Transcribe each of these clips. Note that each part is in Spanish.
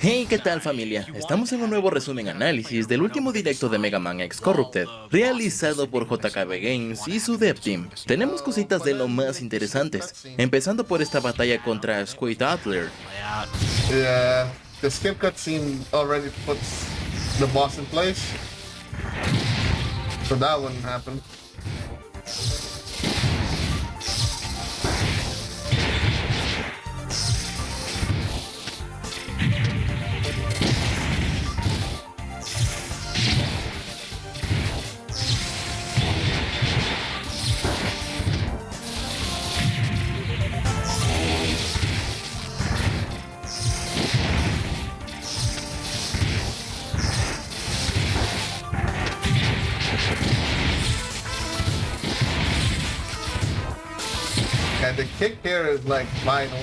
Hey, ¿qué tal familia? Estamos en un nuevo resumen análisis del último directo de Mega Man X Corrupted, realizado por JKB Games y su dev team. Tenemos cositas de lo más interesantes, empezando por esta batalla contra Squid Adler. Yeah, the skip cutscene already puts the boss in place, so that wouldn't happen. And the kick here is like vital.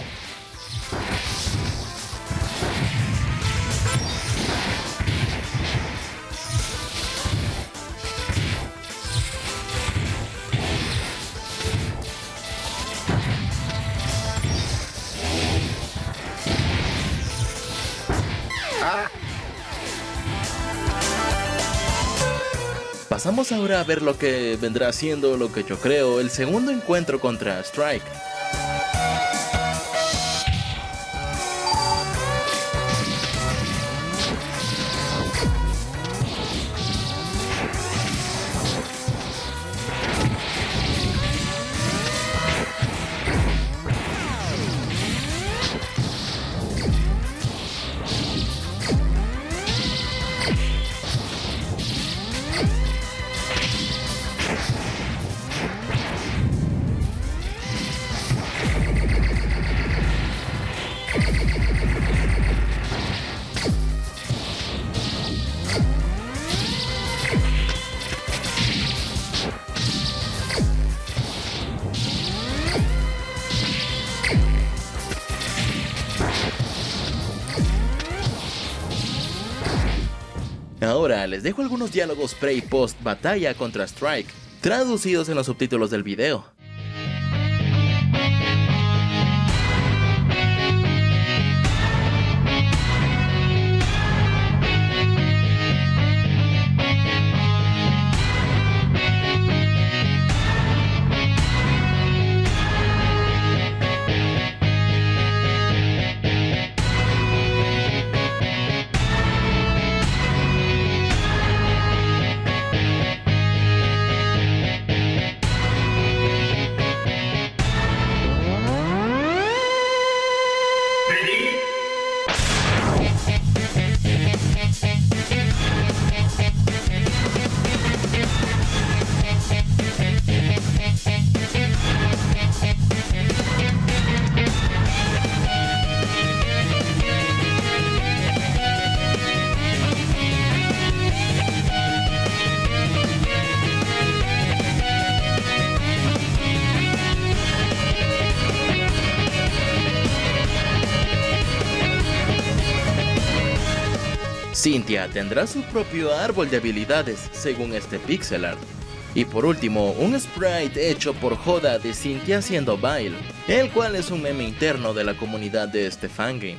Pasamos ahora a ver lo que vendrá siendo lo que yo creo el segundo encuentro contra Strike. Ahora les dejo algunos diálogos pre y post batalla contra Strike, traducidos en los subtítulos del video. Cynthia tendrá su propio árbol de habilidades, según este pixel art. Y por último, un sprite hecho por Joda de Cynthia siendo Vile, el cual es un meme interno de la comunidad de este fangame.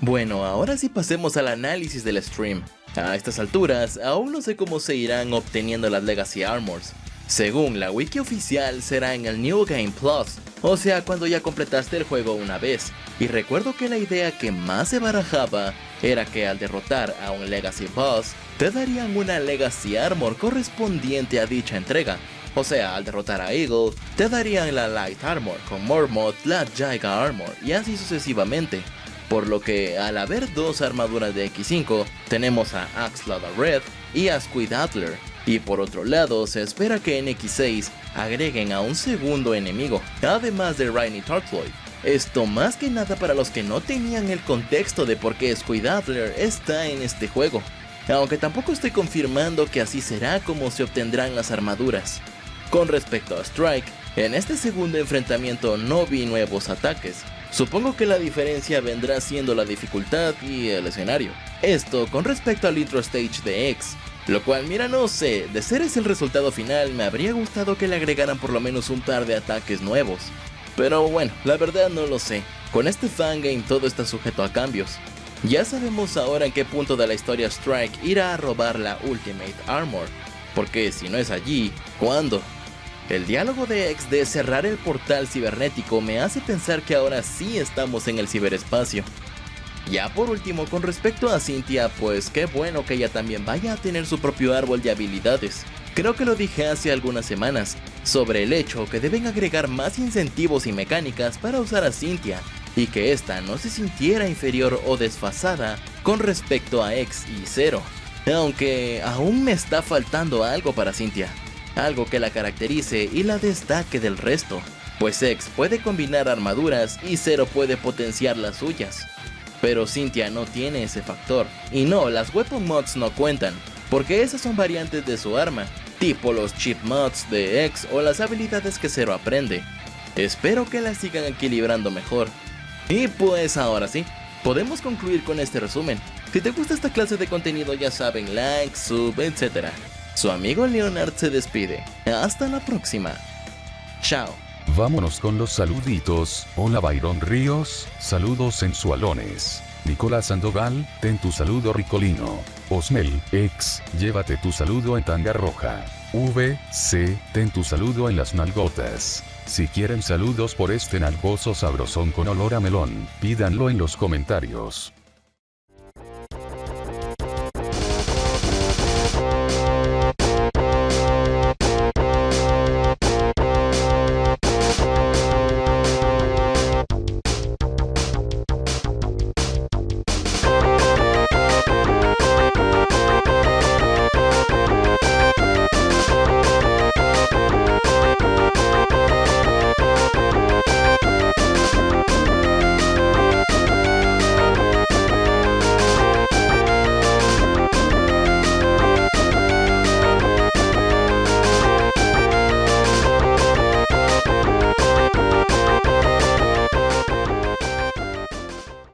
Bueno, ahora sí pasemos al análisis del stream. A estas alturas, aún no sé cómo se irán obteniendo las Legacy Armors. Según la wiki oficial, será en el New Game Plus, o sea cuando ya completaste el juego una vez. Y recuerdo que la idea que más se barajaba era que al derrotar a un Legacy Boss, te darían una Legacy Armor correspondiente a dicha entrega. O sea, al derrotar a Eagle, te darían la Light Armor, con Mormont la Giga Armor, y así sucesivamente. Por lo que al haber dos armaduras de X5, tenemos a Axlada Red y a Squid Adler. Y por otro lado, se espera que en X6 agreguen a un segundo enemigo, además de Rainy Tartloid. Esto más que nada para los que no tenían el contexto de por qué Squid Adler está en este juego. Aunque tampoco estoy confirmando que así será como se obtendrán las armaduras. Con respecto a Strike, en este segundo enfrentamiento no vi nuevos ataques. Supongo que la diferencia vendrá siendo la dificultad y el escenario. Esto con respecto al intro stage de X. Lo cual, mira, no sé, de ser ese el resultado final, me habría gustado que le agregaran por lo menos un par de ataques nuevos. Pero bueno, la verdad no lo sé. con este fangame todo está sujeto a cambios. Ya sabemos ahora en qué punto de la historia Strike irá a robar la Ultimate Armor, porque si no es allí, ¿cuándo? El diálogo de X de cerrar el portal cibernético me hace pensar que ahora sí estamos en el ciberespacio. Ya por último, con respecto a Cynthia, pues qué bueno que ella también vaya a tener su propio árbol de habilidades. Creo que lo dije hace algunas semanas, sobre el hecho que deben agregar más incentivos y mecánicas para usar a Cynthia, y que ésta no se sintiera inferior o desfasada con respecto a X y Zero. Aunque aún me está faltando algo para Cynthia, algo que la caracterice y la destaque del resto, pues X puede combinar armaduras y Zero puede potenciar las suyas. Pero Cynthia no tiene ese factor, y no, las Weapon Mods no cuentan, porque esas son variantes de su arma, tipo los Chip Mods de X o las habilidades que Zero aprende. Espero que las sigan equilibrando mejor. Y pues ahora sí, podemos concluir con este resumen. Si te gusta esta clase de contenido ya saben, like, sub, etc. Su amigo Leonard se despide. Hasta la próxima. Chao. Vámonos con los saluditos. Hola Byron Ríos, saludos sensualones. Nicolás Sandoval, ten tu saludo ricolino. Osmel, X, llévate tu saludo en tanga roja. VC, ten tu saludo en las nalgotas. Si quieren saludos por este nalgoso sabrosón con olor a melón, pídanlo en los comentarios.